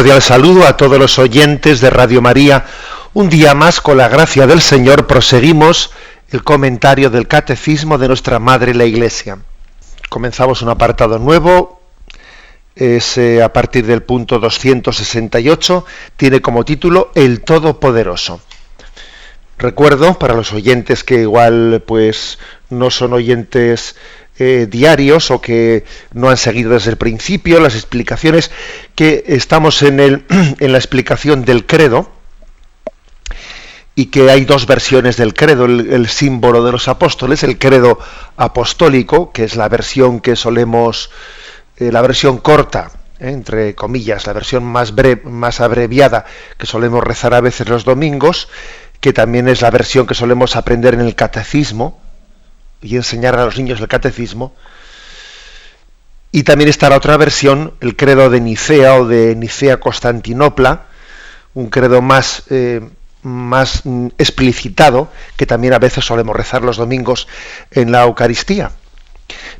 Cordial saludo a todos los oyentes de Radio María. Un día más, con la gracia del Señor, proseguimos el comentario del Catecismo de nuestra Madre la Iglesia. Comenzamos un apartado nuevo, es a partir del punto 268, tiene como título El Todopoderoso. Recuerdo, para los oyentes que igual pues no son oyentes diarios o que no han seguido desde el principio las explicaciones, que estamos en la explicación del credo y que hay dos versiones del credo, el símbolo de los apóstoles, el credo apostólico, que es la versión que solemos, la versión corta, entre comillas, la versión más abreviada que solemos rezar a veces los domingos, que también es la versión que solemos aprender en el catecismo y enseñar a los niños el catecismo. Y también está la otra versión, el credo de Nicea o de Nicea-Constantinopla, un credo más explicitado, que también a veces solemos rezar los domingos en la Eucaristía.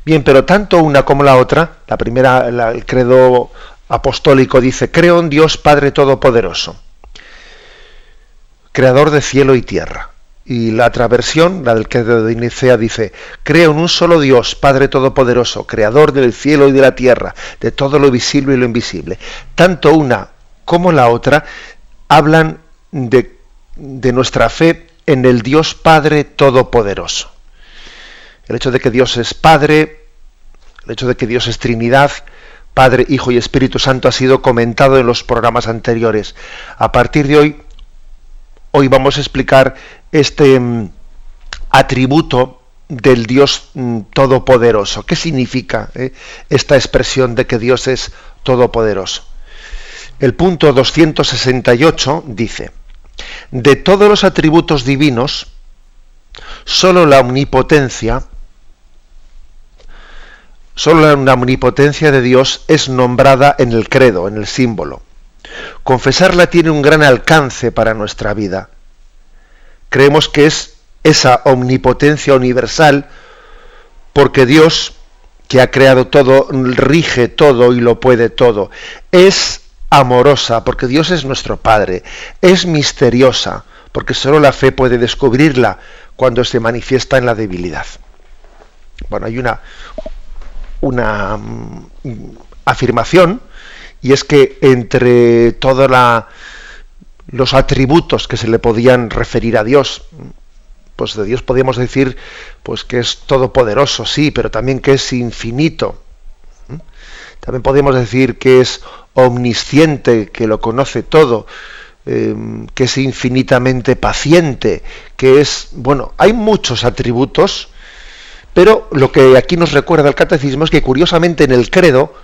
Bien, pero tanto una como la otra, la primera, el credo apostólico dice: creo en Dios Padre Todopoderoso, creador de cielo y tierra. Y la otra versión, la del credo de Nicea, dice: creo en un solo Dios, Padre Todopoderoso, creador del cielo y de la tierra, de todo lo visible y lo invisible. Tanto una como la otra hablan de nuestra fe en el Dios Padre Todopoderoso. El hecho de que Dios es Padre, el hecho de que Dios es Trinidad, Padre, Hijo y Espíritu Santo, ha sido comentado en los programas anteriores. A partir de hoy vamos a explicar este atributo del Dios Todopoderoso. ¿Qué significa esta expresión de que Dios es todopoderoso? El punto 268 dice: de todos los atributos divinos, solo la omnipotencia de Dios es nombrada en el credo, en el símbolo. Confesarla tiene un gran alcance para nuestra vida. Creemos que es esa omnipotencia universal porque Dios, que ha creado todo, rige todo y lo puede todo. Es amorosa porque Dios es nuestro Padre. Es misteriosa porque solo la fe puede descubrirla cuando se manifiesta en la debilidad. Bueno, hay una afirmación, y es que entre todos los atributos que se le podían referir a Dios, pues de Dios podríamos decir pues que es todopoderoso, sí, pero también que es infinito. También podríamos decir que es omnisciente, que lo conoce todo, que es infinitamente paciente, que es... Bueno, hay muchos atributos, pero lo que aquí nos recuerda el catecismo es que curiosamente en el credo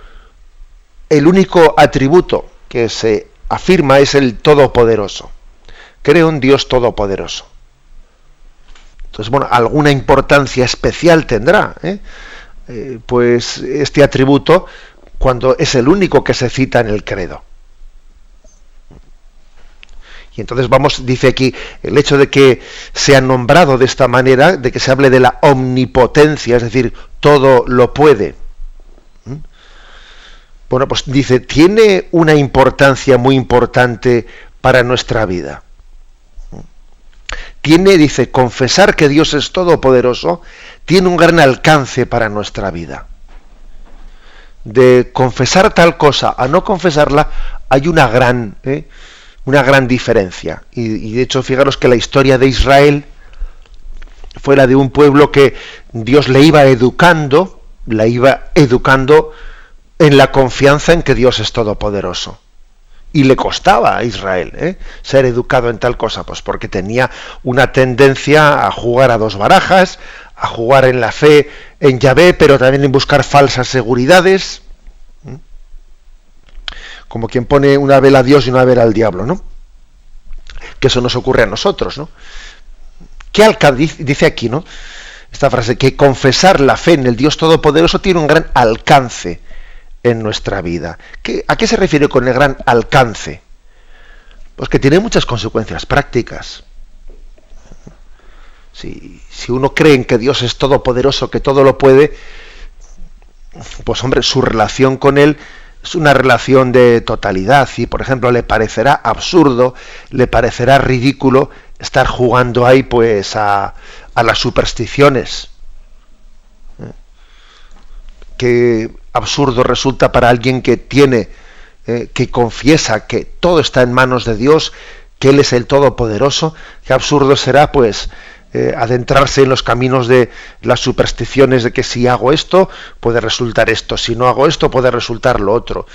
el único atributo que se afirma es el todopoderoso. Creo en Dios todopoderoso. Entonces, bueno, alguna importancia especial tendrá, pues este atributo, cuando es el único que se cita en el credo. Y entonces dice aquí, el hecho de que sea nombrado de esta manera, de que se hable de la omnipotencia, es decir, todo lo puede. Bueno, pues dice, tiene una importancia muy importante para nuestra vida. Dice, confesar que Dios es todopoderoso tiene un gran alcance para nuestra vida. De confesar tal cosa a no confesarla hay una gran diferencia. Y de hecho, fijaros que la historia de Israel fue la de un pueblo que Dios le iba educando en la confianza en que Dios es todopoderoso. Y le costaba a Israel ser educado en tal cosa, pues porque tenía una tendencia a jugar a dos barajas, a jugar en la fe en Yahvé, pero también en buscar falsas seguridades, como quien pone una vela a Dios y una vela al diablo, ¿no? Que eso nos ocurre a nosotros, ¿no? Dice aquí, ¿no? Esta frase, que confesar la fe en el Dios Todopoderoso tiene un gran alcance en nuestra vida. ¿A qué se refiere con el gran alcance? Pues que tiene muchas consecuencias prácticas. Si uno cree en que Dios es todopoderoso, que todo lo puede, pues hombre, su relación con Él es una relación de totalidad y, por ejemplo, le parecerá absurdo, le parecerá ridículo estar jugando ahí pues a las supersticiones. Qué absurdo resulta para alguien que tiene, que confiesa que todo está en manos de Dios, que Él es el Todopoderoso. Qué absurdo será pues adentrarse en los caminos de las supersticiones de que si hago esto puede resultar esto, si no hago esto puede resultar lo otro.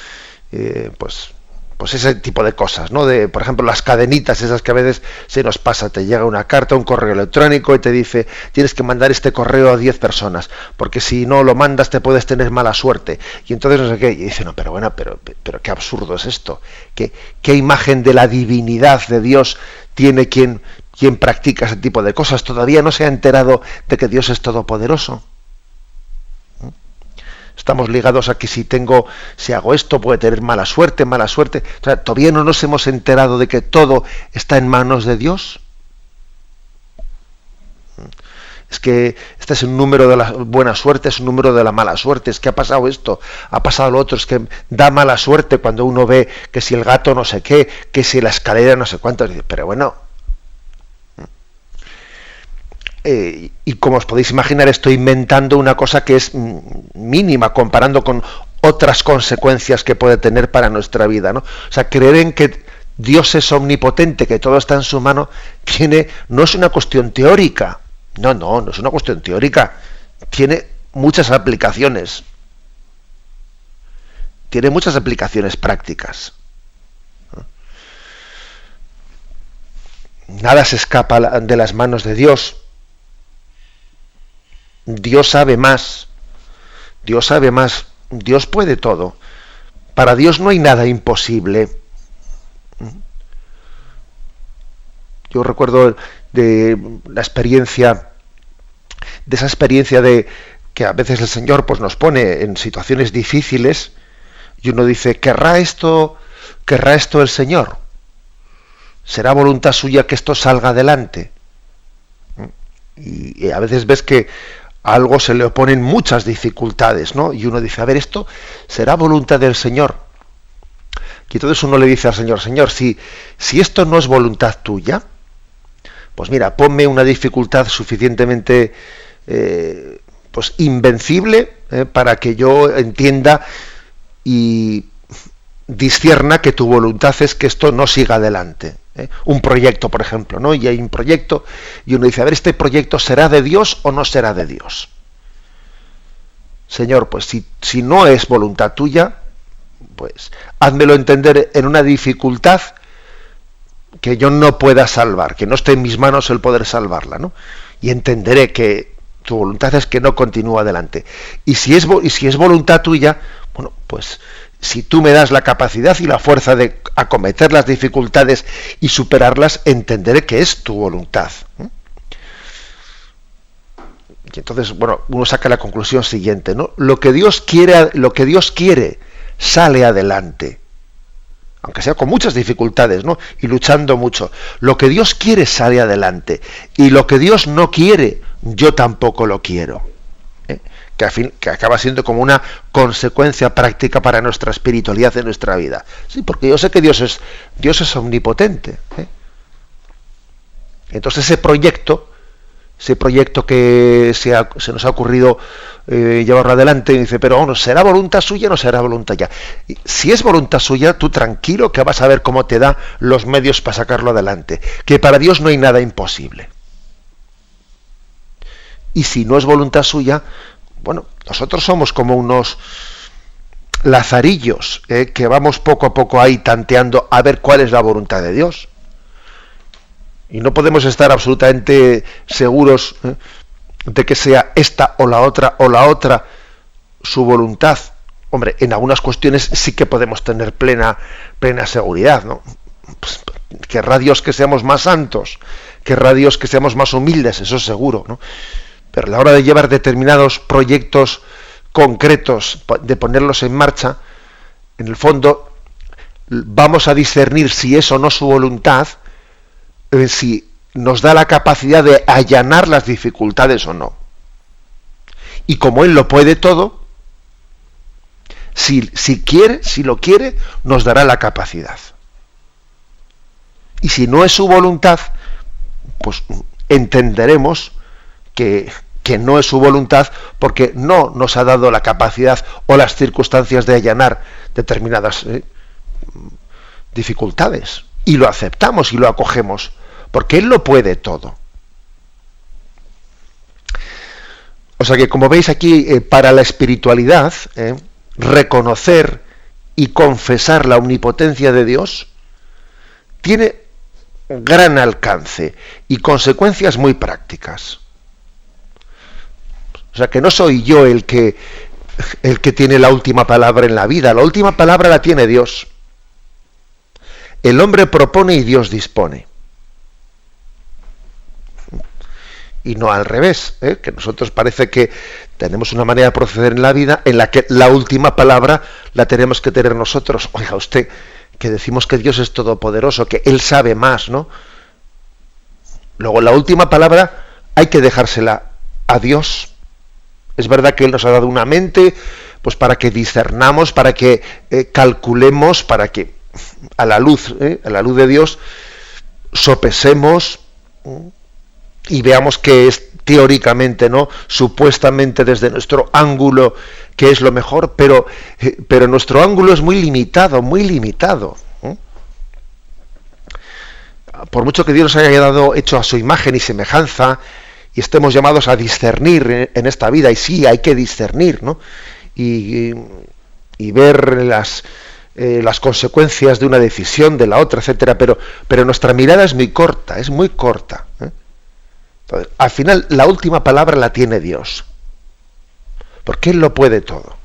Pues ese tipo de cosas, ¿no? De, por ejemplo, las cadenitas esas que a veces se nos pasa, te llega una carta, un correo electrónico y te dice tienes que mandar este correo a 10 personas, porque si no lo mandas te puedes tener mala suerte. Y entonces no sé qué, y dice, no, pero bueno, pero qué absurdo es esto. ¿Qué imagen de la divinidad de Dios tiene quien practica ese tipo de cosas? Todavía no se ha enterado de que Dios es todopoderoso. Estamos ligados a que si hago esto puede tener mala suerte. O sea, todavía no nos hemos enterado de que todo está en manos de Dios. Es que este es un número de la buena suerte, es un número de la mala suerte. Es que ha pasado esto, ha pasado lo otro. Es que da mala suerte cuando uno ve que si el gato no sé qué, que si la escalera no sé cuánto. Pero bueno. Y como os podéis imaginar, estoy inventando una cosa que es mínima comparando con otras consecuencias que puede tener para nuestra vida, ¿no? O sea, creer en que Dios es omnipotente, que todo está en su mano, no es una cuestión teórica. No es una cuestión teórica. Tiene muchas aplicaciones. Tiene muchas aplicaciones prácticas. Nada se escapa de las manos de Dios. Dios sabe más, Dios puede todo. Para Dios no hay nada imposible. Yo recuerdo de esa experiencia de que a veces el Señor pues nos pone en situaciones difíciles y uno dice, ¿querrá esto el Señor? ¿Será voluntad suya que esto salga adelante? Y a veces ves que a algo se le oponen muchas dificultades, ¿no? Y uno dice, a ver, ¿esto será voluntad del Señor? Y entonces uno le dice al Señor, Señor, si esto no es voluntad tuya, pues mira, ponme una dificultad suficientemente pues invencible para que yo entienda y discierna que tu voluntad es que esto no siga adelante. Un proyecto, por ejemplo, ¿no? Y hay un proyecto y uno dice, a ver, ¿este proyecto será de Dios o no será de Dios? Señor, pues si no es voluntad tuya, pues házmelo entender en una dificultad que yo no pueda salvar, que no esté en mis manos el poder salvarla, ¿no? Y entenderé que tu voluntad es que no continúe adelante. Y si es voluntad tuya, bueno, pues si tú me das la capacidad y la fuerza de acometer las dificultades y superarlas, entenderé que es tu voluntad. Y entonces, bueno, uno saca la conclusión siguiente, ¿no? Lo que Dios quiere sale adelante, aunque sea con muchas dificultades, ¿no? Y luchando mucho. Lo que Dios quiere sale adelante, y lo que Dios no quiere, yo tampoco lo quiero. Que acaba siendo como una consecuencia práctica para nuestra espiritualidad en nuestra vida. Sí, porque yo sé que Dios es omnipotente. Entonces ese proyecto que se nos ha ocurrido llevarlo adelante, dice, pero bueno, ¿será voluntad suya o no será voluntad ya? Y si es voluntad suya, tú tranquilo que vas a ver cómo te da los medios para sacarlo adelante. Que para Dios no hay nada imposible. Y si no es voluntad suya, bueno, nosotros somos como unos lazarillos que vamos poco a poco ahí tanteando a ver cuál es la voluntad de Dios. Y no podemos estar absolutamente seguros de que sea esta o la otra su voluntad. Hombre, en algunas cuestiones sí que podemos tener plena seguridad, ¿no? Pues, querrá Dios que seamos más santos, querrá Dios que seamos más humildes, eso es seguro, ¿no? Pero a la hora de llevar determinados proyectos concretos, de ponerlos en marcha, en el fondo vamos a discernir si es o no su voluntad, si nos da la capacidad de allanar las dificultades o no. Y como Él lo puede todo, Si quiere, si lo quiere, nos dará la capacidad. Y si no es su voluntad, pues entenderemos que no es su voluntad porque no nos ha dado la capacidad o las circunstancias de allanar determinadas dificultades. Y lo aceptamos y lo acogemos, porque Él lo puede todo. O sea que, como veis aquí, para la espiritualidad, reconocer y confesar la omnipotencia de Dios tiene gran alcance y consecuencias muy prácticas. O sea que no soy yo el que tiene la última palabra en la vida. La última palabra la tiene Dios. El hombre propone y Dios dispone. Y no al revés, que nosotros parece que tenemos una manera de proceder en la vida en la que la última palabra la tenemos que tener nosotros. Oiga usted, que decimos que Dios es todopoderoso, que Él sabe más, ¿no? Luego la última palabra hay que dejársela a Dios. Es verdad que Él nos ha dado una mente, pues para que discernamos, para que calculemos, para que a la luz de Dios sopesemos y veamos que es teóricamente, ¿no?, supuestamente desde nuestro ángulo que es lo mejor, pero nuestro ángulo es muy limitado, muy limitado. Por mucho que Dios nos haya dado hecho a su imagen y semejanza y estemos llamados a discernir en esta vida, y sí, hay que discernir, ¿no?, y ver las consecuencias de una decisión, de la otra, etcétera, pero nuestra mirada es muy corta, Entonces, al final, la última palabra la tiene Dios, porque Él lo puede todo.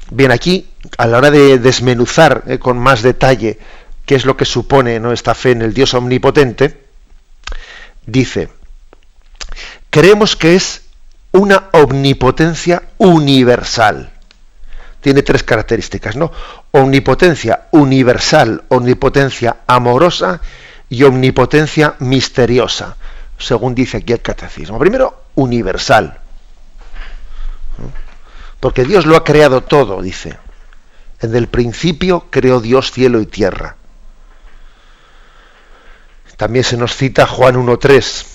Bien, aquí, a la hora de desmenuzar con más detalle qué es lo que supone, ¿no?, esta fe en el Dios omnipotente, dice: creemos que es una omnipotencia universal. Tiene tres características, ¿no? Omnipotencia universal, omnipotencia amorosa y omnipotencia misteriosa, según dice aquí el catecismo. Primero, universal, porque Dios lo ha creado todo, dice. En el principio creó Dios cielo y tierra. También se nos cita Juan 1:3.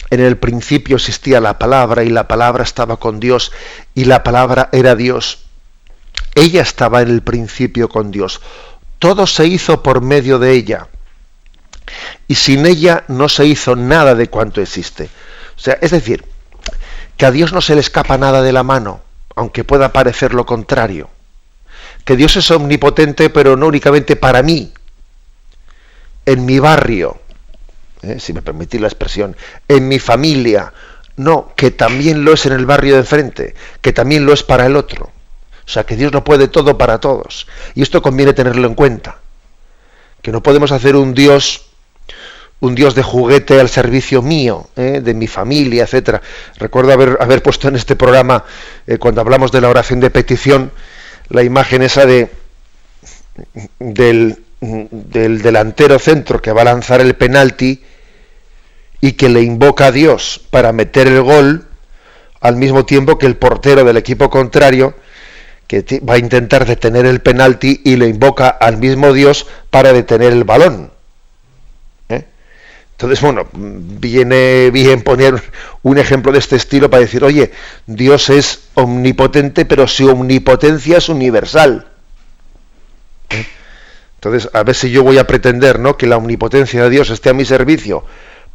En el principio existía la palabra y la palabra estaba con Dios y la palabra era Dios. Ella estaba en el principio con Dios. Todo se hizo por medio de ella. Y sin ella no se hizo nada de cuanto existe. O sea, es decir, que a Dios no se le escapa nada de la mano, aunque pueda parecer lo contrario. Que Dios es omnipotente, pero no únicamente para mí, en mi barrio, si me permitís la expresión, en mi familia. No, que también lo es en el barrio de enfrente, que también lo es para el otro. O sea, que Dios lo puede todo para todos. Y esto conviene tenerlo en cuenta. Que no podemos hacer un Dios de juguete al servicio mío, de mi familia, etcétera. Recuerdo haber puesto en este programa, cuando hablamos de la oración de petición, la imagen esa del delantero centro que va a lanzar el penalti y que le invoca a Dios para meter el gol, al mismo tiempo que el portero del equipo contrario, que va a intentar detener el penalti, y le invoca al mismo Dios para detener el balón. Entonces, bueno, viene bien poner un ejemplo de este estilo para decir, oye, Dios es omnipotente, pero su omnipotencia es universal. Entonces, a ver si yo voy a pretender, ¿no?, que la omnipotencia de Dios esté a mi servicio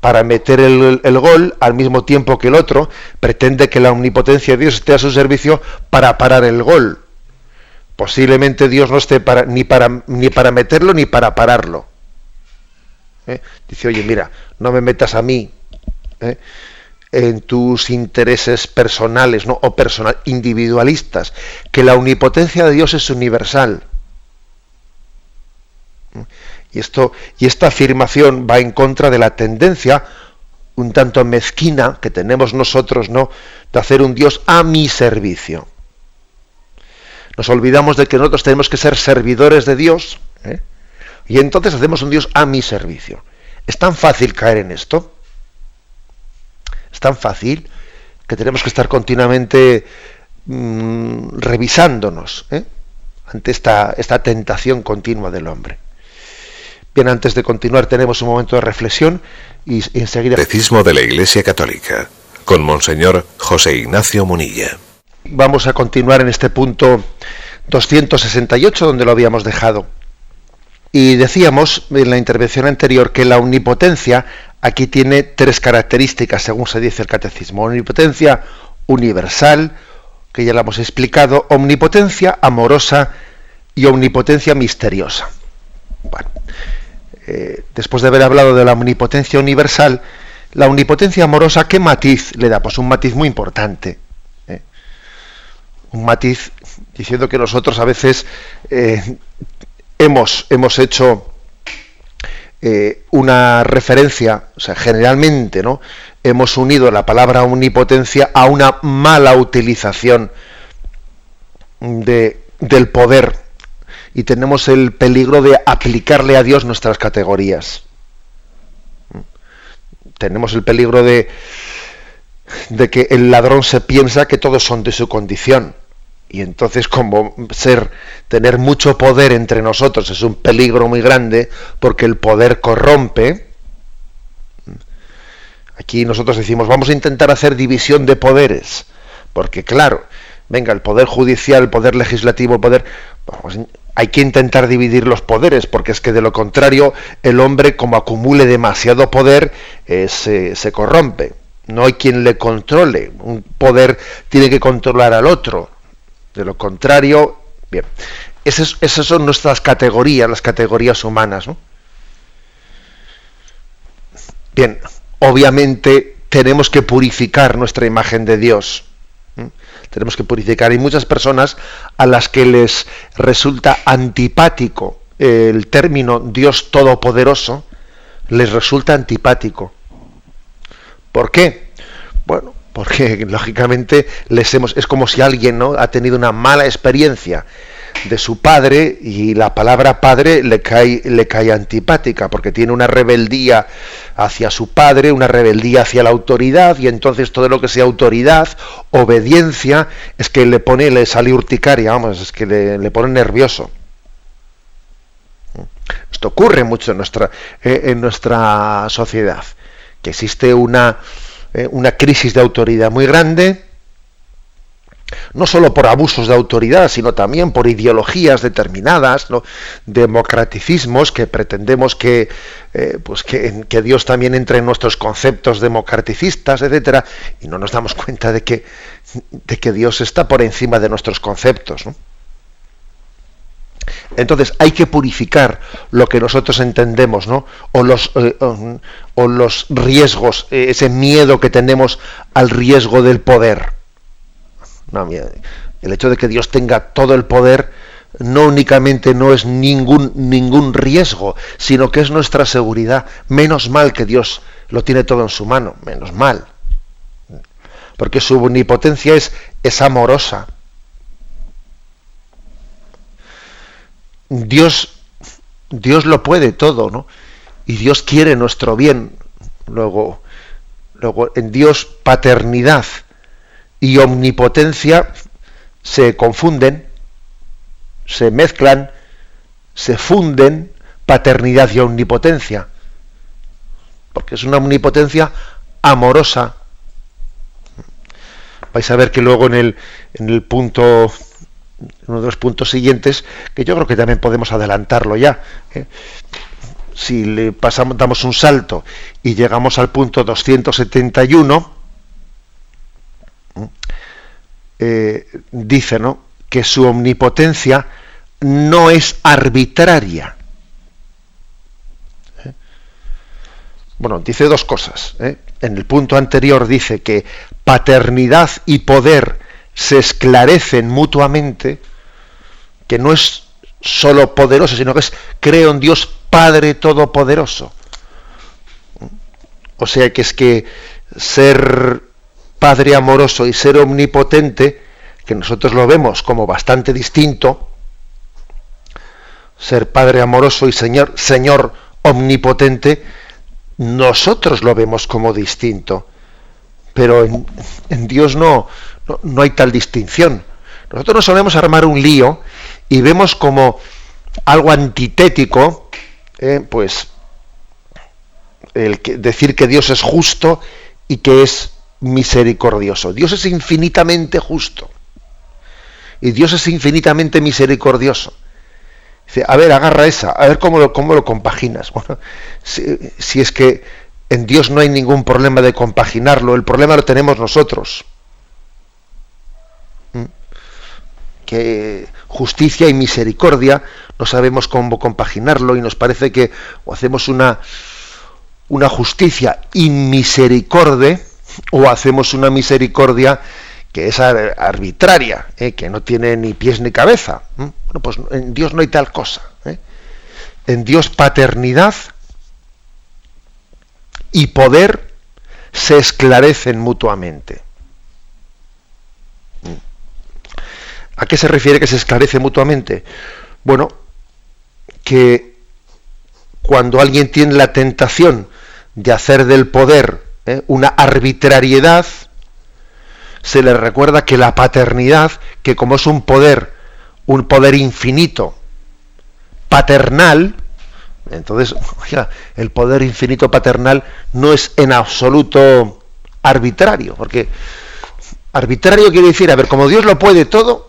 para meter el gol, al mismo tiempo que el otro pretende que la omnipotencia de Dios esté a su servicio para parar el gol. Posiblemente Dios no esté ni para meterlo ni para pararlo. Dice, oye, mira, no me metas a mí en tus intereses personales, ¿no?, o individualistas, que la omnipotencia de Dios es universal. Y esta afirmación va en contra de la tendencia un tanto mezquina que tenemos nosotros, ¿no?, de hacer un Dios a mi servicio. Nos olvidamos de que nosotros tenemos que ser servidores de Dios, y entonces hacemos un Dios a mi servicio. Es tan fácil caer en esto. Es tan fácil que tenemos que estar continuamente revisándonos ante esta tentación continua del hombre. Bien, antes de continuar tenemos un momento de reflexión y enseguida... Catecismo de la Iglesia Católica, con Monseñor José Ignacio Munilla. Vamos a continuar en este punto 268, donde lo habíamos dejado. Y decíamos en la intervención anterior que la omnipotencia aquí tiene tres características, según se dice el catecismo. Omnipotencia universal, que ya la hemos explicado, omnipotencia amorosa y omnipotencia misteriosa. Bueno, después de haber hablado de la omnipotencia universal, la omnipotencia amorosa, ¿qué matiz le da? Pues un matiz muy importante. Un matiz diciendo que nosotros a veces hemos hecho una referencia, o sea, generalmente, ¿no?, hemos unido la palabra omnipotencia a una mala utilización del poder, y tenemos el peligro de aplicarle a Dios nuestras categorías. Tenemos el peligro de que el ladrón se piensa que todos son de su condición, y entonces, como tener mucho poder entre nosotros es un peligro muy grande, porque el poder corrompe. Aquí nosotros decimos, vamos a intentar hacer división de poderes, porque claro, venga, el poder judicial, el poder legislativo, el poder... hay que intentar dividir los poderes, porque es que de lo contrario el hombre, como acumule demasiado poder, se corrompe. No hay quien le controle. Un poder tiene que controlar al otro. De lo contrario, bien, esas son nuestras categorías, las categorías humanas, ¿no? Bien, obviamente tenemos que purificar nuestra imagen de Dios. Tenemos que purificar. Hay muchas personas a las que les resulta antipático el término Dios Todopoderoso, les resulta antipático. ¿Por qué? Bueno, porque lógicamente es como si alguien, ¿no?, ha tenido una mala experiencia de su padre y la palabra padre le cae antipática, porque tiene una rebeldía hacia su padre, una rebeldía hacia la autoridad, y entonces todo lo que sea autoridad, obediencia, es que le sale urticaria, vamos, es que le pone nervioso. Esto ocurre mucho en nuestra sociedad, que existe una crisis de autoridad muy grande, no solo por abusos de autoridad, sino también por ideologías determinadas, ¿no?, democraticismos, que pretendemos que Dios también entre en nuestros conceptos democraticistas, etcétera, y no nos damos cuenta de que Dios está por encima de nuestros conceptos, ¿no? Entonces hay que purificar lo que nosotros entendemos, ¿no?, o los riesgos, ese miedo que tenemos al riesgo del poder. No, el hecho de que Dios tenga todo el poder no únicamente no es ningún riesgo, sino que es nuestra seguridad. Menos mal que Dios lo tiene todo en su mano, menos mal, porque su omnipotencia es amorosa. Dios lo puede todo, ¿no? Y Dios quiere nuestro bien. Luego en Dios paternidad y omnipotencia se confunden, se mezclan, se funden, paternidad y omnipotencia, porque es una omnipotencia amorosa. Vais a ver que luego en el punto, uno de los puntos siguientes, que yo creo que también podemos adelantarlo ya, si damos un salto y llegamos al punto 271, dice, ¿no?, que su omnipotencia no es arbitraria. Bueno, dice dos cosas. En el punto anterior dice que paternidad y poder se esclarecen mutuamente, que no es solo poderoso, sino que creo en Dios Padre Todopoderoso. O sea que es que ser Padre amoroso y ser omnipotente, que nosotros lo vemos como bastante distinto, ser Padre amoroso y Señor omnipotente, nosotros lo vemos como distinto, pero en Dios no hay tal distinción. Nosotros nos solemos armar un lío y vemos como algo antitético, pues decir que Dios es justo y que es misericordioso. Dios es infinitamente justo y Dios es infinitamente misericordioso. Dice, a ver, agarra esa, a ver cómo lo compaginas. Bueno, si es que en Dios no hay ningún problema de compaginarlo, el problema lo tenemos nosotros. Que justicia y misericordia no sabemos cómo compaginarlo y nos parece que o hacemos una justicia inmisericordia o hacemos una misericordia que es arbitraria, que no tiene ni pies ni cabeza. Bueno, pues en Dios no hay tal cosa. En Dios paternidad y poder se esclarecen mutuamente. ¿A qué se refiere que se esclarece mutuamente? Bueno, que cuando alguien tiene la tentación de hacer del poder una arbitrariedad, se le recuerda que la paternidad, que como es un poder infinito, paternal, entonces, oiga, el poder infinito paternal no es en absoluto arbitrario, porque arbitrario quiere decir, a ver, como Dios lo puede todo,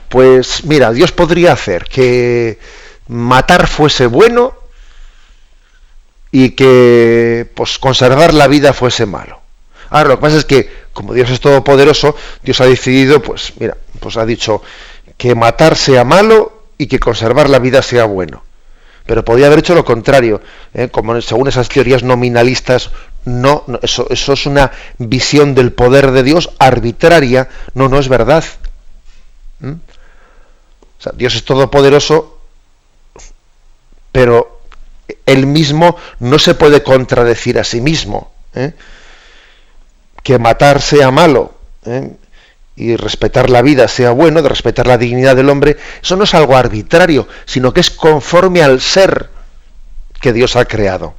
pues mira, Dios podría hacer que matar fuese bueno y que pues conservar la vida fuese malo. Ahora, lo que pasa es que, como Dios es todopoderoso, Dios ha decidido, pues mira, pues ha dicho que matar sea malo y que conservar la vida sea bueno. Pero podría haber hecho lo contrario, como según esas teorías nominalistas, eso es una visión del poder de Dios arbitraria, no es verdad. O sea, Dios es todopoderoso, pero él mismo no se puede contradecir a sí mismo. Que matar sea malo y respetar la vida sea bueno, de respetar la dignidad del hombre, eso no es algo arbitrario, sino que es conforme al ser que Dios ha creado.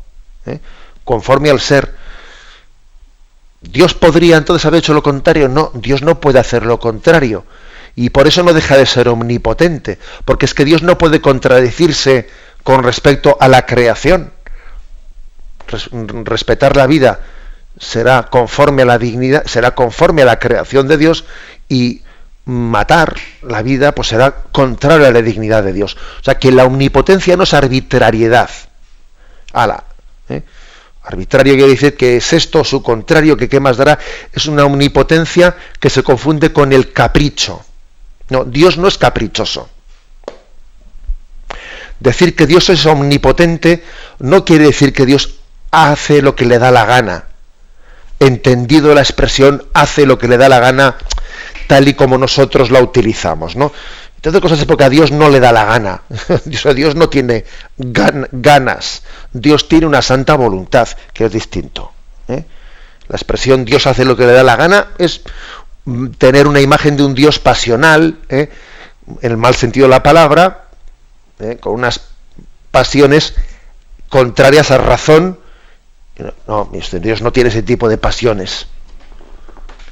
Conforme al ser. ¿Dios podría entonces haber hecho lo contrario? No, Dios no puede hacer lo contrario. Y por eso no deja de ser omnipotente, porque es que Dios no puede contradecirse con respecto a la creación. Respetar la vida será conforme a la dignidad, será conforme a la creación de Dios, y matar la vida pues será contrario a la dignidad de Dios. O sea que la omnipotencia no es arbitrariedad. Arbitrario quiere decir que es esto o su contrario, que qué más dará. Es una omnipotencia que se confunde con el capricho. No, Dios no es caprichoso. Decir que Dios es omnipotente no quiere decir que Dios hace lo que le da la gana. Entendido la expresión hace lo que le da la gana tal y como nosotros la utilizamos, ¿no? Entonces cosas es porque a Dios no le da la gana. Dios no tiene ganas. Dios tiene una santa voluntad, que es distinto. La expresión Dios hace lo que le da la gana es tener una imagen de un Dios pasional, en el mal sentido de la palabra, con unas pasiones contrarias a razón. No, Dios no tiene ese tipo de pasiones.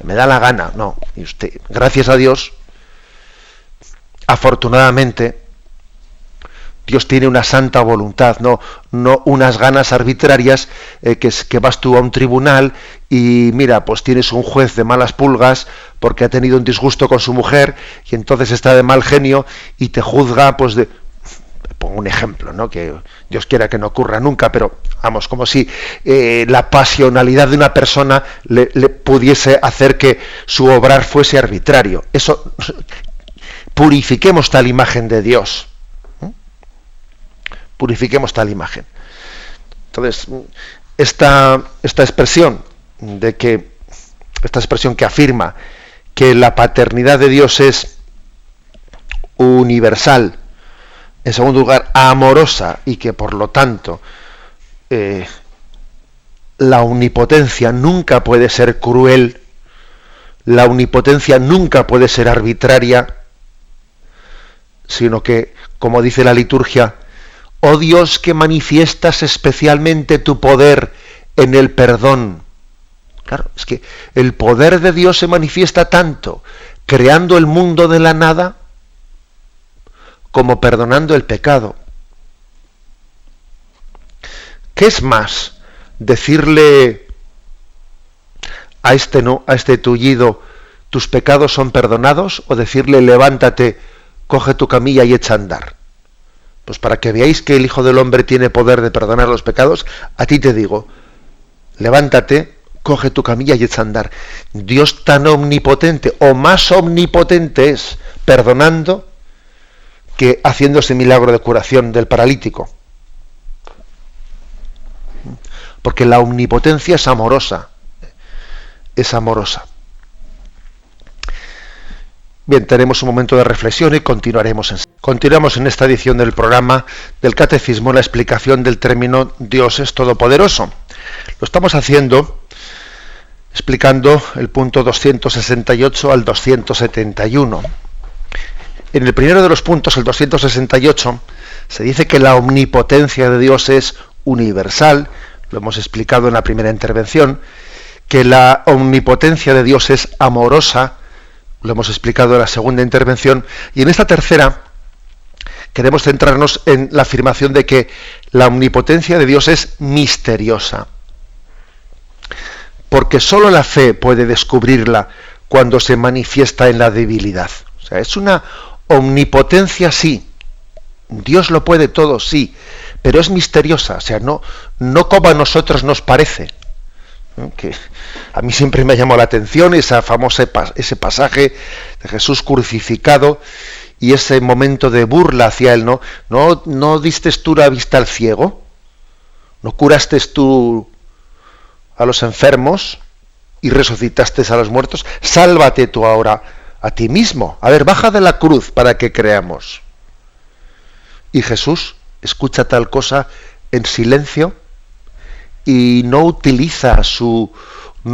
Me da la gana, no. Y usted, gracias a Dios, afortunadamente, Dios tiene una santa voluntad, no unas ganas arbitrarias, que vas tú a un tribunal y mira, pues tienes un juez de malas pulgas porque ha tenido un disgusto con su mujer y entonces está de mal genio y te juzga, pues pongo un ejemplo, ¿no? Que Dios quiera que no ocurra nunca, pero vamos, como si la pasionalidad de una persona le pudiese hacer que su obrar fuese arbitrario. Eso, purifiquemos tal imagen de Dios. Purifiquemos tal imagen. Entonces, esta expresión que afirma que la paternidad de Dios es universal, en segundo lugar, amorosa, y que por lo tanto la omnipotencia nunca puede ser cruel, la omnipotencia nunca puede ser arbitraria, sino que, como dice la liturgia, oh Dios, que manifiestas especialmente tu poder en el perdón, Claro, es que el poder de Dios se manifiesta tanto creando el mundo de la nada como perdonando el pecado. ¿Qué es más? Decirle a este tullido, tus pecados son perdonados, o decirle, levántate, coge tu camilla y echa a andar. Pues para que veáis que el Hijo del Hombre tiene poder de perdonar los pecados, a ti te digo, levántate, coge tu camilla y echa a andar. Dios tan omnipotente, o más omnipotente es perdonando que haciendo ese milagro de curación del paralítico. Porque la omnipotencia es amorosa. Es amorosa. Bien, tenemos un momento de reflexión y continuamos en esta edición del programa del Catecismo la explicación del término Dios es todopoderoso. Lo estamos haciendo explicando el punto 268 al 271. En el primero de los puntos, el 268, se dice que la omnipotencia de Dios es universal, lo hemos explicado en la primera intervención, que la omnipotencia de Dios es amorosa, lo hemos explicado en la segunda intervención, y en esta tercera queremos centrarnos en la afirmación de que la omnipotencia de Dios es misteriosa, porque sólo la fe puede descubrirla cuando se manifiesta en la debilidad. O sea, es una omnipotencia, sí, Dios lo puede todo, sí, pero es misteriosa, o sea, no como a nosotros nos parece. Que a mí siempre me ha llamado la atención ese pasaje de Jesús crucificado y ese momento de burla hacia él, ¿no diste tú la vista al ciego? ¿No curaste tú a los enfermos y resucitaste a los muertos? Sálvate tú ahora a ti mismo. A ver, baja de la cruz para que creamos. Y Jesús escucha tal cosa en silencio y no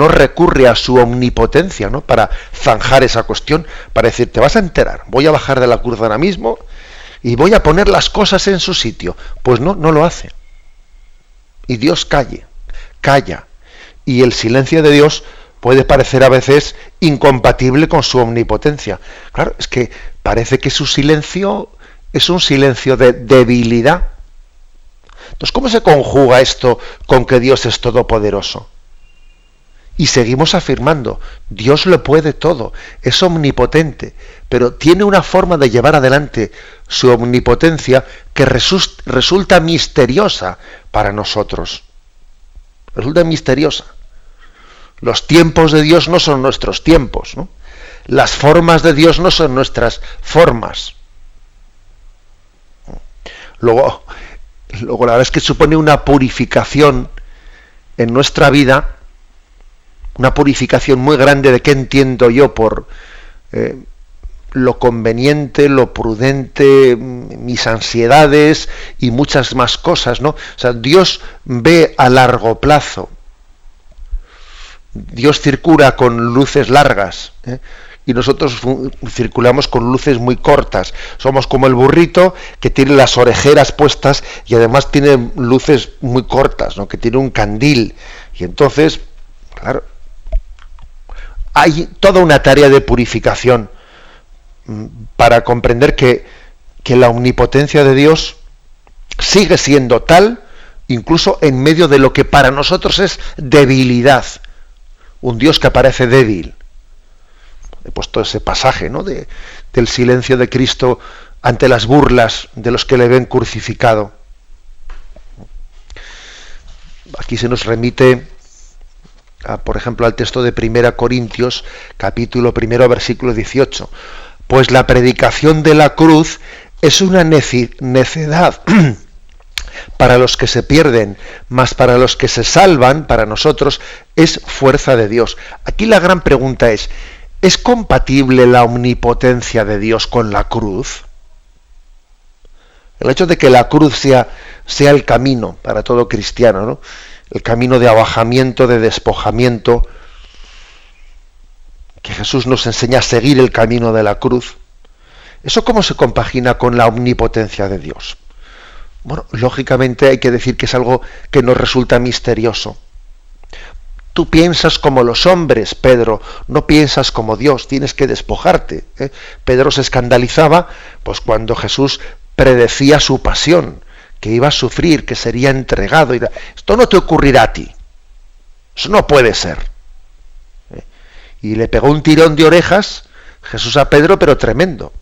recurre a su omnipotencia, ¿no?, para zanjar esa cuestión, para decir, te vas a enterar, voy a bajar de la cruz ahora mismo y voy a poner las cosas en su sitio. Pues no lo hace. Y Dios calla. Y el silencio de Dios puede parecer a veces incompatible con su omnipotencia. Claro, es que parece que su silencio es un silencio de debilidad. Entonces, ¿cómo se conjuga esto con que Dios es todopoderoso? Y seguimos afirmando, Dios lo puede todo, es omnipotente, pero tiene una forma de llevar adelante su omnipotencia que resulta misteriosa para nosotros. Resulta misteriosa. Los tiempos de Dios no son nuestros tiempos, ¿no? Las formas de Dios no son nuestras formas. Luego la verdad es que supone una purificación en nuestra vida, una purificación muy grande de qué entiendo yo por lo conveniente, lo prudente, mis ansiedades y muchas más cosas, ¿no? O sea, Dios ve a largo plazo. Dios circula con luces largas, y nosotros circulamos con luces muy cortas. Somos como el burrito que tiene las orejeras puestas y además tiene luces muy cortas, ¿no?, que tiene un candil. Y entonces, claro, hay toda una tarea de purificación para comprender que la omnipotencia de Dios sigue siendo tal, incluso en medio de lo que para nosotros es debilidad. Un Dios que aparece débil. He puesto ese pasaje, ¿no?, del silencio de Cristo ante las burlas de los que le ven crucificado. Aquí se nos remite, por ejemplo, al texto de 1 Corintios, capítulo 1, versículo 18. Pues la predicación de la cruz es una necedad para los que se pierden, mas para los que se salvan, para nosotros, es fuerza de Dios. Aquí la gran pregunta ¿es compatible la omnipotencia de Dios con la cruz? El hecho de que la cruz sea el camino para todo cristiano, ¿no?, el camino de abajamiento, de despojamiento, que Jesús nos enseña a seguir el camino de la cruz. ¿Eso cómo se compagina con la omnipotencia de Dios? Bueno, lógicamente hay que decir que es algo que nos resulta misterioso. Tú piensas como los hombres, Pedro, no piensas como Dios, tienes que despojarte. Pedro se escandalizaba pues cuando Jesús predecía su pasión, que iba a sufrir, que sería entregado. Esto no te ocurrirá a ti. Eso no puede ser. Y le pegó un tirón de orejas Jesús a Pedro, pero tremendo.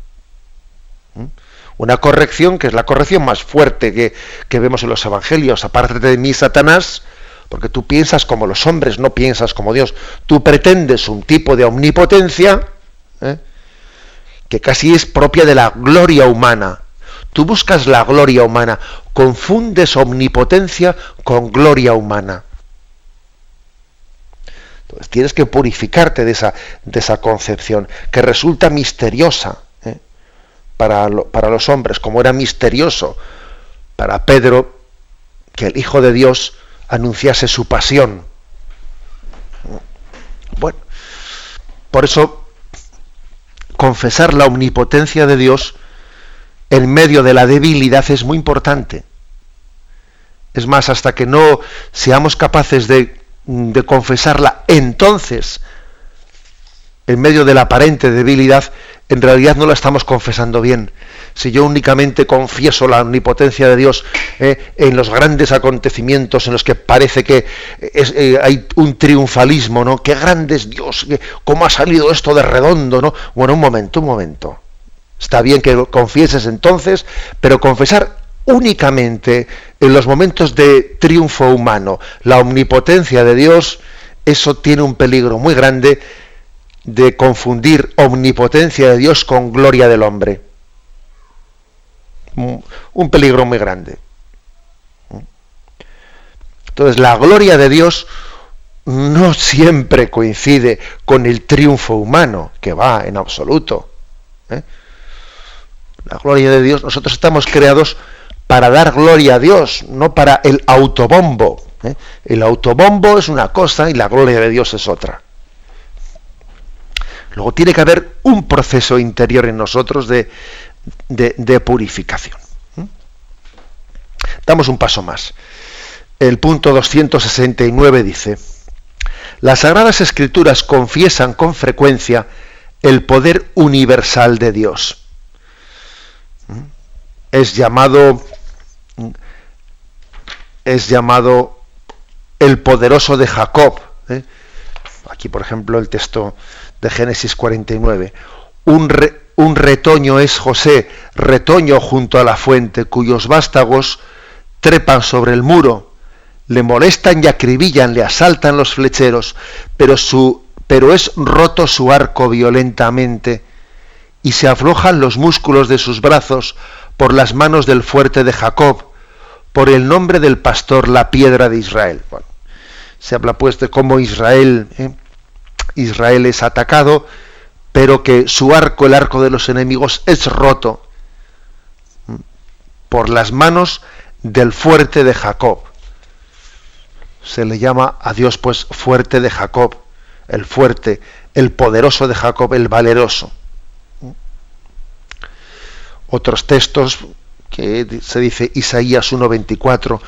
Una corrección que es la corrección más fuerte que vemos en los evangelios. Apártate de mí, Satanás, porque tú piensas como los hombres, no piensas como Dios. Tú pretendes un tipo de omnipotencia que casi es propia de la gloria humana. Tú buscas la gloria humana, confundes omnipotencia con gloria humana. Entonces tienes que purificarte de esa concepción, que resulta misteriosa para los hombres, como era misterioso para Pedro que el Hijo de Dios anunciase su pasión. Bueno, por eso confesar la omnipotencia de Dios en medio de la debilidad es muy importante. Es más, hasta que no seamos capaces de confesarla entonces, en medio de la aparente debilidad, en realidad no la estamos confesando bien. Si yo únicamente confieso la omnipotencia de Dios en los grandes acontecimientos en los que parece que hay un triunfalismo, ¿no? ¡Qué grande es Dios! ¿Cómo ha salido esto de redondo, ¿no? Bueno, un momento. Está bien que confieses entonces, pero confesar únicamente en los momentos de triunfo humano la omnipotencia de Dios, eso tiene un peligro muy grande de confundir omnipotencia de Dios con gloria del hombre. Un peligro muy grande. Entonces, la gloria de Dios no siempre coincide con el triunfo humano, que va en absoluto. La gloria de Dios, nosotros estamos creados para dar gloria a Dios, no para el autobombo. El autobombo es una cosa y la gloria de Dios es otra. Luego tiene que haber un proceso interior en nosotros de purificación. Damos un paso más. El punto 269 dice: las Sagradas Escrituras confiesan con frecuencia el poder universal de Dios. Es llamado el poderoso de Jacob. Aquí, por ejemplo, el texto de Génesis 49. Un retoño es José, retoño junto a la fuente, cuyos vástagos trepan sobre el muro, le molestan y acribillan, le asaltan los flecheros, pero es roto su arco violentamente, y se aflojan los músculos de sus brazos por las manos del fuerte de Jacob, por el nombre del pastor, la piedra de Israel. Bueno, se habla pues de cómo Israel es atacado, pero que su arco, el arco de los enemigos, es roto por las manos del fuerte de Jacob. Se le llama a Dios pues fuerte de Jacob, el fuerte, el poderoso de Jacob, el valeroso. Otros textos que se dice Isaías 1:24,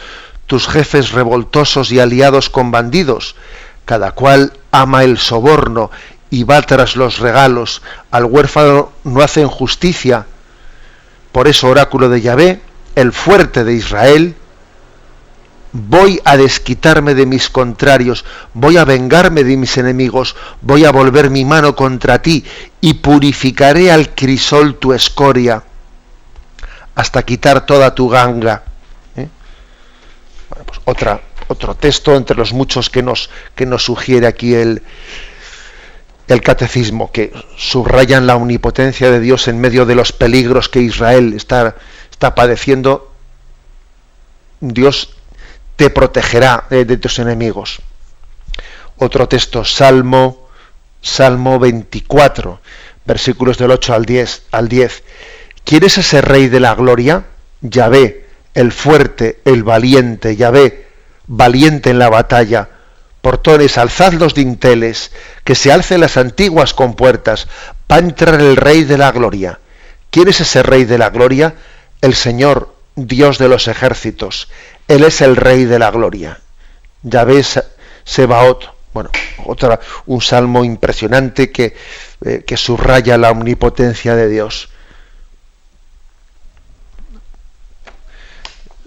tus jefes revoltosos y aliados con bandidos, cada cual ama el soborno y va tras los regalos, al huérfano no hacen justicia. Por eso, oráculo de Yahvé, el fuerte de Israel, voy a desquitarme de mis contrarios, voy a vengarme de mis enemigos, voy a volver mi mano contra ti y purificaré al crisol tu escoria, hasta quitar toda tu ganga. Bueno, pues otro texto entre los muchos que nos sugiere aquí el catecismo, que subrayan la omnipotencia de Dios en medio de los peligros que Israel está padeciendo. Dios te protegerá de tus enemigos. Otro texto, Salmo 24, versículos del 8 al 10. ¿Quién es ese rey de la gloria? Yahvé, el fuerte, el valiente, Yahvé, valiente en la batalla. Portones, alzad los dinteles, que se alcen las antiguas compuertas, va a entrar el Rey de la Gloria. ¿Quién es ese Rey de la Gloria? El Señor, Dios de los ejércitos. Él es el Rey de la Gloria. Yahvé Sebaot, Bueno, un salmo impresionante que subraya la omnipotencia de Dios.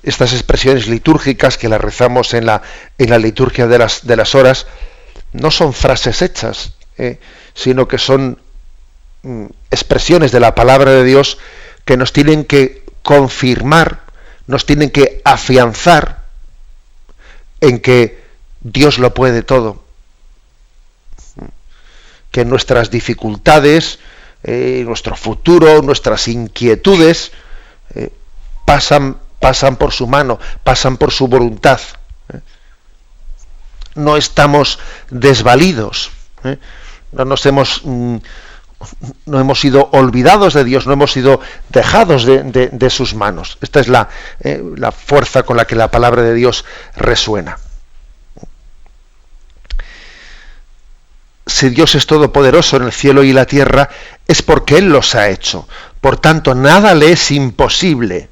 Estas expresiones litúrgicas que las rezamos en la liturgia de las horas no son frases hechas, sino que son expresiones de la palabra de Dios que nos tienen que confirmar, nos tienen que afianzar en que Dios lo puede todo, que nuestras dificultades, nuestro futuro, nuestras inquietudes pasan por su mano, pasan por su voluntad. No estamos desvalidos, no hemos sido olvidados de Dios, no hemos sido dejados de sus manos. Esta es la fuerza con la que la palabra de Dios resuena. Si Dios es todopoderoso en el cielo y la tierra, es porque Él los ha hecho. Por tanto, nada le es imposible.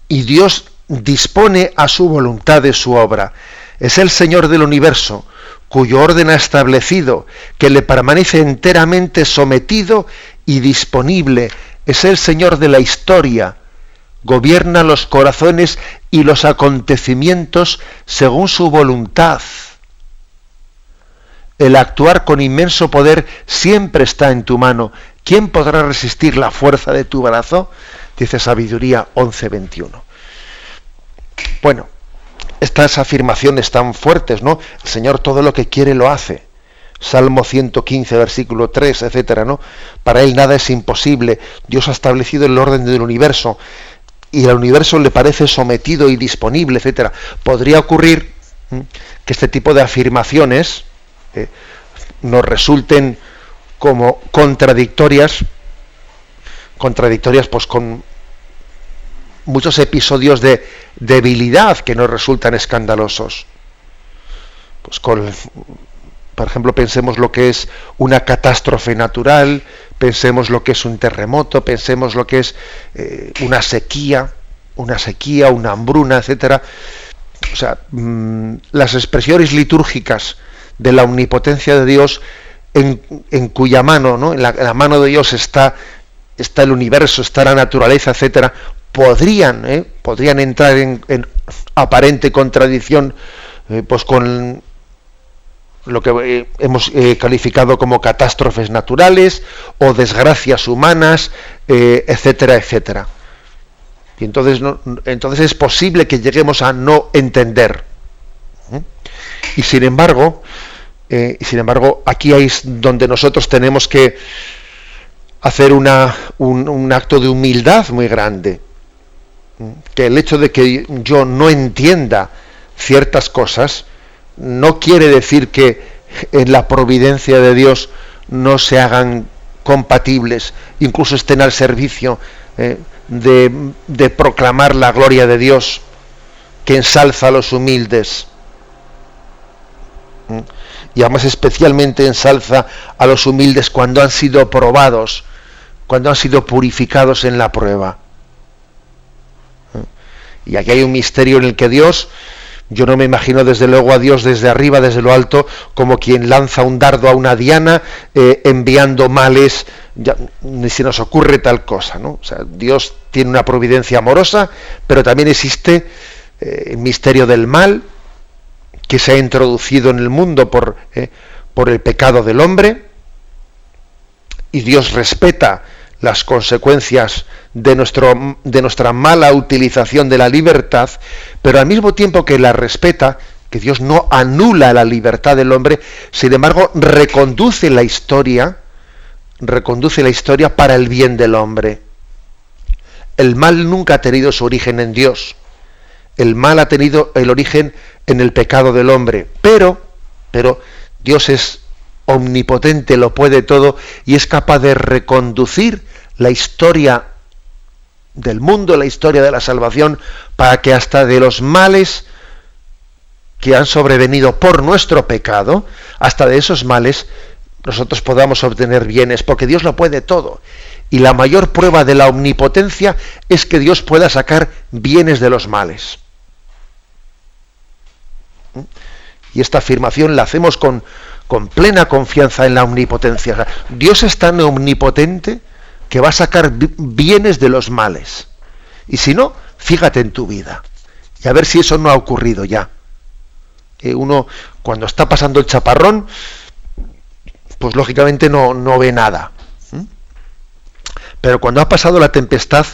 Y Dios dispone a su voluntad de su obra. Es el Señor del universo, cuyo orden ha establecido, que le permanece enteramente sometido y disponible. Es el Señor de la historia. Gobierna los corazones y los acontecimientos según su voluntad. El actuar con inmenso poder siempre está en tu mano. ¿Quién podrá resistir la fuerza de tu brazo? Dice Sabiduría 11:21. Bueno, estas afirmaciones tan fuertes, ¿no? El Señor todo lo que quiere lo hace. Salmo 115, versículo 3, etcétera, ¿no? Para Él nada es imposible. Dios ha establecido el orden del universo y al universo le parece sometido y disponible, etcétera. Podría ocurrir que este tipo de afirmaciones nos resulten como contradictorias pues con muchos episodios de debilidad que nos resultan escandalosos. Pues por ejemplo, pensemos lo que es una catástrofe natural, pensemos lo que es un terremoto, pensemos lo que es una sequía, una hambruna, etcétera. O sea, las expresiones litúrgicas de la omnipotencia de Dios, en cuya mano, ¿no? En la mano de Dios está el universo, está la naturaleza, etcétera, podrían entrar en aparente contradicción pues con lo que hemos calificado como catástrofes naturales o desgracias humanas, etcétera, etcétera. Y entonces es posible que lleguemos a no entender. Y sin embargo, aquí es donde nosotros tenemos que hacer un acto de humildad muy grande. Que el hecho de que yo no entienda ciertas cosas no quiere decir que en la providencia de Dios no se hagan compatibles, incluso estén al servicio de proclamar la gloria de Dios, que ensalza a los humildes. Y además especialmente ensalza a los humildes cuando han sido probados, cuando han sido purificados en la prueba. Y aquí hay un misterio en el que Dios, yo no me imagino desde luego a Dios desde arriba, desde lo alto, como quien lanza un dardo a una diana, enviando males, ni se nos ocurre tal cosa, ¿no? O sea, Dios tiene una providencia amorosa, pero también existe el misterio del mal, que se ha introducido en el mundo por el pecado del hombre, y Dios respeta las consecuencias de nuestra mala utilización de la libertad, pero al mismo tiempo que la respeta, que Dios no anula la libertad del hombre, sin embargo reconduce la historia para el bien del hombre. El mal nunca ha tenido su origen en Dios. El mal ha tenido el origen en el pecado del hombre, pero Dios es omnipotente, lo puede todo y es capaz de reconducir la historia del mundo, la historia de la salvación, para que hasta de los males que han sobrevenido por nuestro pecado, hasta de esos males nosotros podamos obtener bienes, porque Dios lo puede todo. Y la mayor prueba de la omnipotencia es que Dios pueda sacar bienes de los males. Y esta afirmación la hacemos con plena confianza en la omnipotencia. O sea, Dios es tan omnipotente que va a sacar bienes de los males. Y si no, fíjate en tu vida y a ver si eso no ha ocurrido ya. Uno, cuando está pasando el chaparrón, pues lógicamente no ve nada. Pero cuando ha pasado la tempestad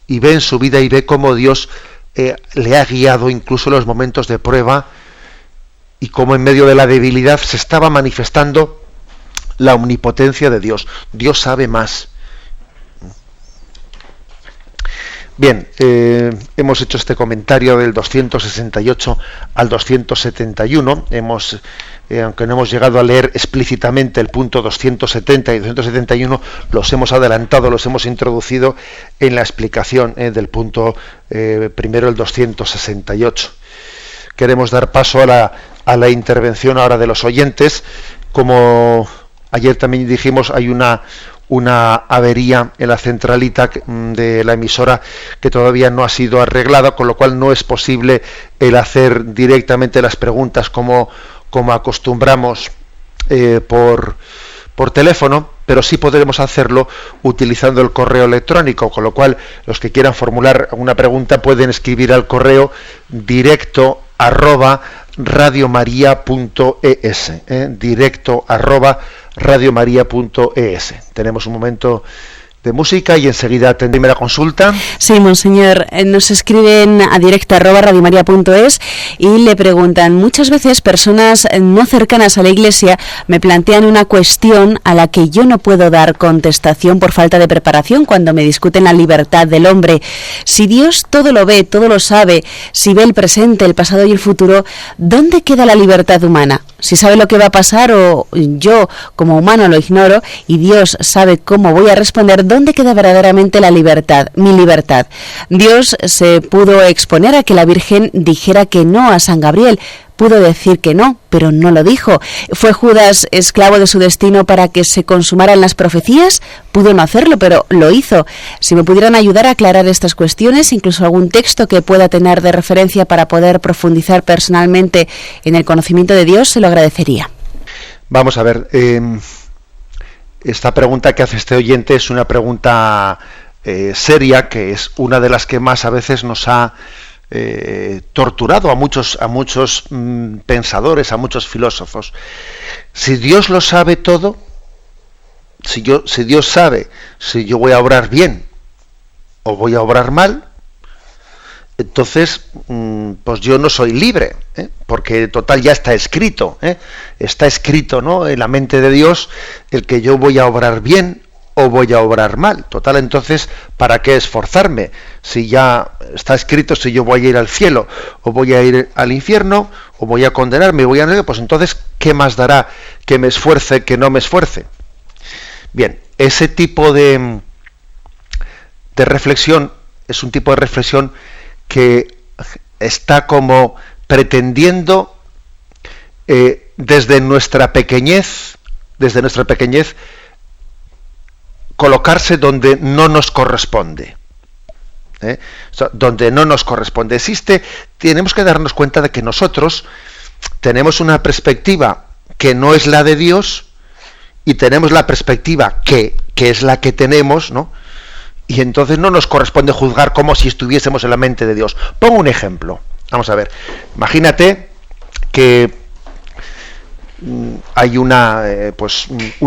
y ve en su vida y ve cómo Dios le ha guiado incluso en los momentos de prueba, y cómo en medio de la debilidad se estaba manifestando la omnipotencia de Dios. Dios sabe más. Bien, hemos hecho este comentario del 268 al 271. Aunque no hemos llegado a leer explícitamente el punto 270 y 271, los hemos adelantado, los hemos introducido en la explicación del punto primero, el 268. Queremos dar paso a la intervención ahora de los oyentes. Como ayer también dijimos, hay una avería en la centralita de la emisora que todavía no ha sido arreglada, con lo cual no es posible el hacer directamente las preguntas como acostumbramos por teléfono, pero sí podremos hacerlo utilizando el correo electrónico, con lo cual los que quieran formular una pregunta pueden escribir al correo directo@radiomaria.es, directo@radiomaria.es. Tenemos un momento de música y enseguida tendremos la consulta. Sí, monseñor, nos escriben a directo@radiomaria.es y le preguntan: muchas veces personas no cercanas a la Iglesia me plantean una cuestión a la que yo no puedo dar contestación por falta de preparación cuando me discuten la libertad del hombre. Si Dios todo lo ve, todo lo sabe, si ve el presente, el pasado y el futuro, ¿dónde queda la libertad humana? Si sabe lo que va a pasar o yo como humano lo ignoro y Dios sabe cómo voy a responder, ¿dónde queda verdaderamente la libertad, mi libertad? Dios se pudo exponer a que la Virgen dijera que no a San Gabriel. Pudo decir que no, pero no lo dijo. ¿Fue Judas esclavo de su destino para que se consumaran las profecías? Pudo no hacerlo, pero lo hizo. Si me pudieran ayudar a aclarar estas cuestiones, incluso algún texto que pueda tener de referencia para poder profundizar personalmente en el conocimiento de Dios, se lo agradecería. Vamos a ver, esta pregunta que hace este oyente es una pregunta seria, que es una de las que más a veces nos ha torturado a muchos pensadores, a muchos filósofos. Si Dios lo sabe todo, si Dios sabe si yo voy a obrar bien o voy a obrar mal, entonces pues yo no soy libre, porque total ya está escrito, está escrito, ¿no?, en la mente de Dios el que yo voy a obrar bien o voy a obrar mal. Total, entonces, ¿para qué esforzarme? Si ya está escrito si yo voy a ir al cielo o voy a ir al infierno o voy a condenarme, pues entonces, ¿qué más dará que me esfuerce, que no me esfuerce? Bien, ese tipo de reflexión es un tipo de reflexión que está como pretendiendo desde nuestra pequeñez, colocarse donde no nos corresponde. O sea, donde no nos corresponde. Tenemos que darnos cuenta de que nosotros tenemos una perspectiva que no es la de Dios y tenemos la perspectiva que es la que tenemos, ¿no? Y entonces no nos corresponde juzgar como si estuviésemos en la mente de Dios. Pongo un ejemplo. Vamos a ver. Imagínate que hay un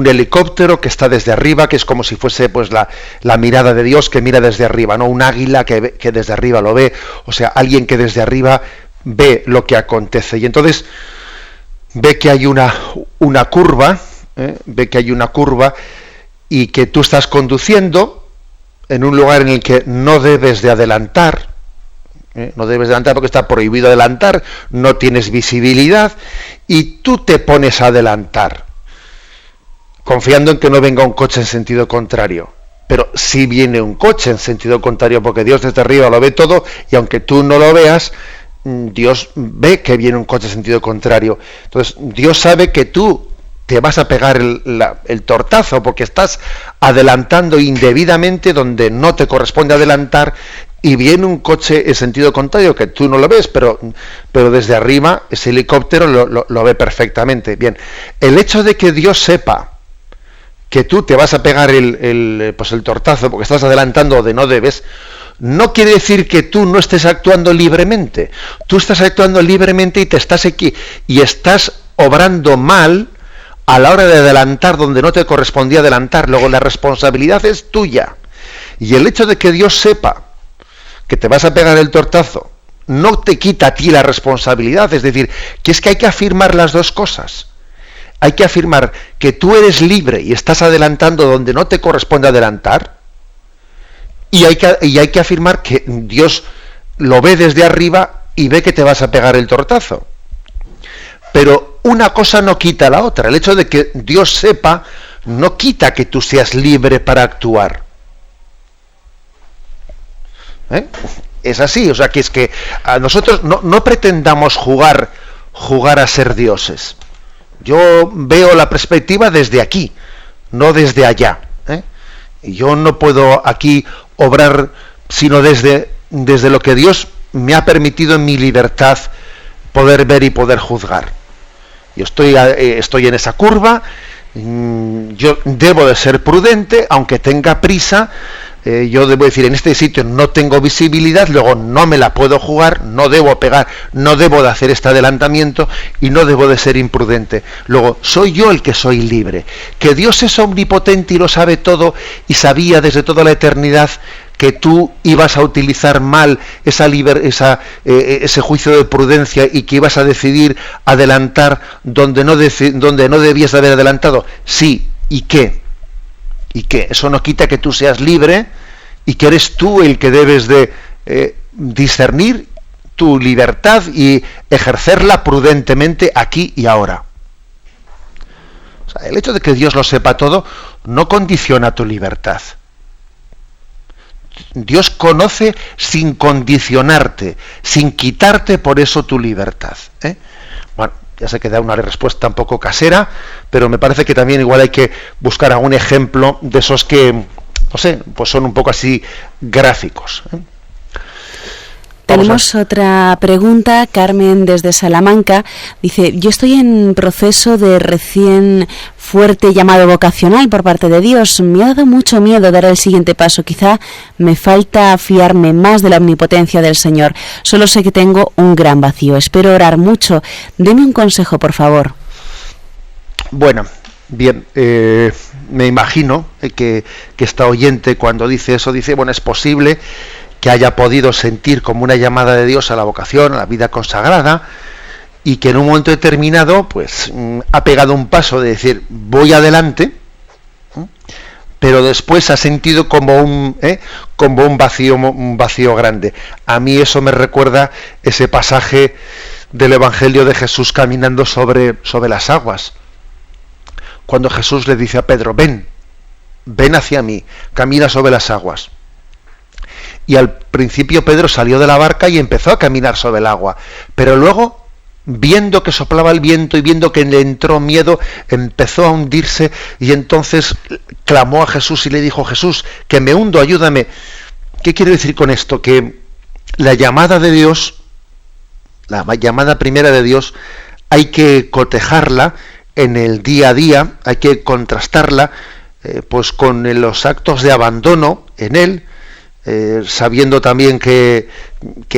helicóptero que está desde arriba, que es como si fuese pues la mirada de Dios que mira desde arriba, ¿no? Un águila que desde arriba lo ve, o sea, alguien que desde arriba ve lo que acontece. Y entonces ve que hay una curva, y que tú estás conduciendo en un lugar en el que no debes de adelantar, no debes adelantar porque está prohibido adelantar, no tienes visibilidad y tú te pones a adelantar, confiando en que no venga un coche en sentido contrario. Pero si viene un coche en sentido contrario, porque Dios desde arriba lo ve todo, y aunque tú no lo veas, Dios ve que viene un coche en sentido contrario. Entonces Dios sabe que tú te vas a pegar el tortazo porque estás adelantando indebidamente donde no te corresponde adelantar, y viene un coche en sentido contrario, que tú no lo ves, pero desde arriba ese helicóptero lo ve perfectamente. Bien, el hecho de que Dios sepa que tú te vas a pegar el tortazo porque estás adelantando donde no debes, no quiere decir que tú no estés actuando libremente. Tú estás actuando libremente y te estás aquí y estás obrando mal a la hora de adelantar donde no te correspondía adelantar. Luego la responsabilidad es tuya. Y el hecho de que Dios sepa que te vas a pegar el tortazo no te quita a ti la responsabilidad. Es decir, que es que hay que afirmar las dos cosas. Hay que afirmar que tú eres libre y estás adelantando donde no te corresponde adelantar, y hay que afirmar que Dios lo ve desde arriba y ve que te vas a pegar el tortazo. Pero una cosa no quita la otra. El hecho de que Dios sepa no quita que tú seas libre para actuar. Es así, o sea, que es que a nosotros no pretendamos jugar a ser dioses. Yo veo la perspectiva desde aquí, no desde allá. Y yo no puedo aquí obrar sino desde lo que Dios me ha permitido en mi libertad poder ver y poder juzgar. Yo estoy en esa curva, yo debo de ser prudente, aunque tenga prisa. Yo debo decir, en este sitio no tengo visibilidad, luego no me la puedo jugar, no debo pegar, no debo de hacer este adelantamiento y no debo de ser imprudente. Luego, soy yo el que soy libre. Que Dios es omnipotente y lo sabe todo y sabía desde toda la eternidad que tú ibas a utilizar mal ese juicio de prudencia y que ibas a decidir adelantar donde no debías de haber adelantado. Sí, ¿y qué? Y que eso no quita que tú seas libre y que eres tú el que debes de discernir tu libertad y ejercerla prudentemente aquí y ahora. O sea, el hecho de que Dios lo sepa todo no condiciona tu libertad. Dios conoce sin condicionarte, sin quitarte por eso tu libertad. Bueno, ya sé que da una respuesta un poco casera, pero me parece que también igual hay que buscar algún ejemplo de esos que, no sé, pues son un poco así gráficos. Tenemos otra pregunta. Carmen desde Salamanca dice: yo estoy en proceso de recién fuerte llamado vocacional por parte de Dios. Me ha dado mucho miedo dar el siguiente paso. Quizá me falta fiarme más de la omnipotencia del Señor. Solo sé que tengo un gran vacío. Espero orar mucho. Deme un consejo, por favor. Bueno, bien, me imagino que esta oyente cuando dice eso, dice, bueno, es posible que haya podido sentir como una llamada de Dios a la vocación, a la vida consagrada, y que en un momento determinado pues ha pegado un paso de decir voy adelante, pero después ha sentido como un vacío grande. A mí eso me recuerda ese pasaje del Evangelio de Jesús caminando sobre las aguas, cuando Jesús le dice a Pedro, ven hacia mí, camina sobre las aguas. Y al principio Pedro salió de la barca y empezó a caminar sobre el agua. Pero luego, viendo que soplaba el viento y viendo que le entró miedo, empezó a hundirse y entonces clamó a Jesús y le dijo, Jesús, que me hundo, ayúdame. ¿Qué quiero decir con esto? Que la llamada de Dios, la llamada primera de Dios, hay que cotejarla en el día a día, hay que contrastarla pues con los actos de abandono en Él, sabiendo también que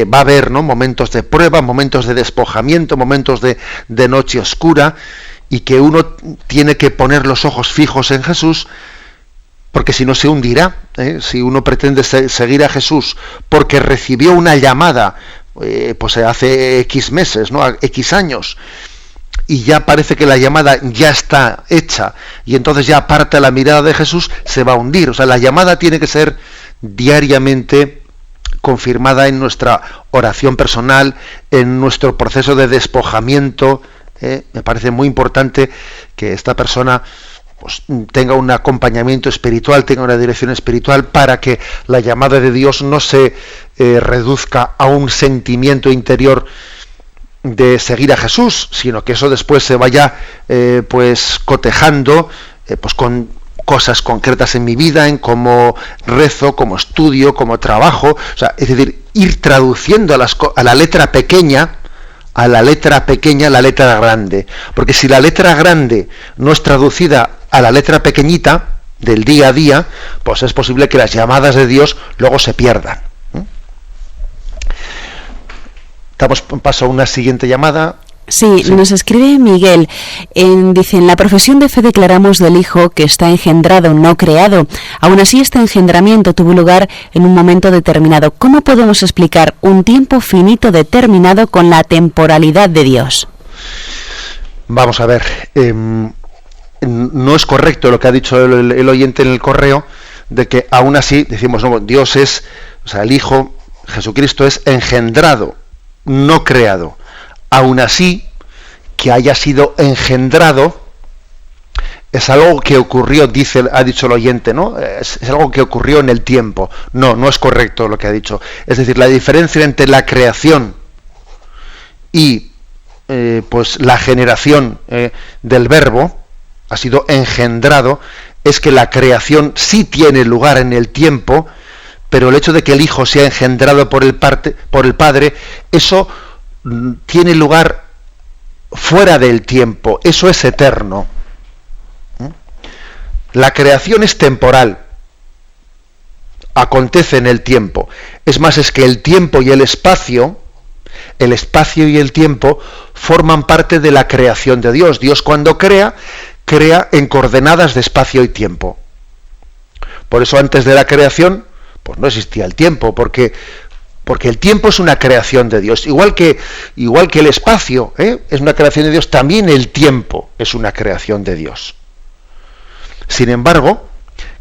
va a haber, ¿no?, momentos de prueba, momentos de despojamiento, momentos de noche oscura, y que uno tiene que poner los ojos fijos en Jesús, porque si no se hundirá. Si uno pretende seguir a Jesús porque recibió una llamada pues hace X meses, ¿no?, X años, y ya parece que la llamada ya está hecha, y entonces ya aparta la mirada de Jesús, se va a hundir. O sea, la llamada tiene que ser diariamente confirmada en nuestra oración personal, en nuestro proceso de despojamiento. Me parece muy importante que esta persona pues tenga un acompañamiento espiritual, tenga una dirección espiritual, para que la llamada de Dios no se reduzca a un sentimiento interior de seguir a Jesús, sino que eso después se vaya pues cotejando pues con cosas concretas en mi vida, en cómo rezo, cómo estudio, cómo trabajo. O sea, es decir, ir traduciendo a la letra pequeña, la letra grande. Porque si la letra grande no es traducida a la letra pequeñita del día a día, pues es posible que las llamadas de Dios luego se pierdan. Damos paso a una siguiente llamada. Sí, nos escribe Miguel. Dice, en la profesión de fe declaramos del Hijo que está engendrado, no creado. Aún así, este engendramiento tuvo lugar en un momento determinado. ¿Cómo podemos explicar un tiempo finito determinado con la temporalidad de Dios? Vamos a ver. No es correcto lo que ha dicho el oyente en el correo, de que aún así decimos, no, Dios es, o sea, el Hijo, Jesucristo es engendrado, no creado. Aún así, que haya sido engendrado es algo que ocurrió, ha dicho el oyente, ¿no? Es algo que ocurrió en el tiempo. No es correcto lo que ha dicho. Es decir, la diferencia entre la creación y pues la generación del Verbo, ha sido engendrado, es que la creación sí tiene lugar en el tiempo, pero el hecho de que el Hijo sea engendrado por el Padre, eso tiene lugar fuera del tiempo, eso es eterno. La creación es temporal, acontece en el tiempo. Es más, es que el tiempo y el espacio y el tiempo forman parte de la creación de Dios. Dios cuando crea en coordenadas de espacio y tiempo. Por eso antes de la creación pues no existía el tiempo, porque el tiempo es una creación de Dios. Igual que el espacio es una creación de Dios, también el tiempo es una creación de Dios. Sin embargo,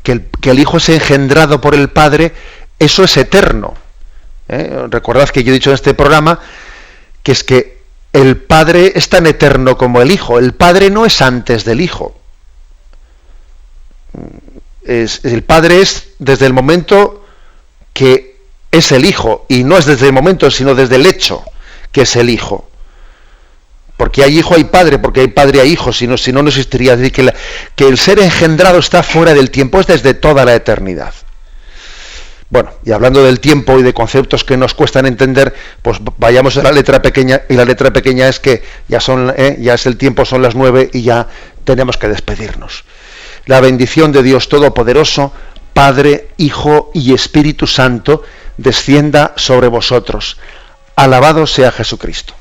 que el Hijo es engendrado por el Padre, eso es eterno. Recordad que yo he dicho en este programa que es que el Padre es tan eterno como el Hijo. El Padre no es antes del Hijo. El Padre es desde el momento que es el Hijo, y no es desde el momento, sino desde el hecho que es el Hijo. Porque hay Hijo, hay Padre, porque hay Padre, hay Hijo, si no existiría. Es decir, que el ser engendrado está fuera del tiempo, es desde toda la eternidad. Bueno, y hablando del tiempo y de conceptos que nos cuestan entender, pues vayamos a la letra pequeña, y la letra pequeña es que ya es el tiempo, son las 9 y ya tenemos que despedirnos. La bendición de Dios Todopoderoso, Padre, Hijo y Espíritu Santo, descienda sobre vosotros. Alabado sea Jesucristo.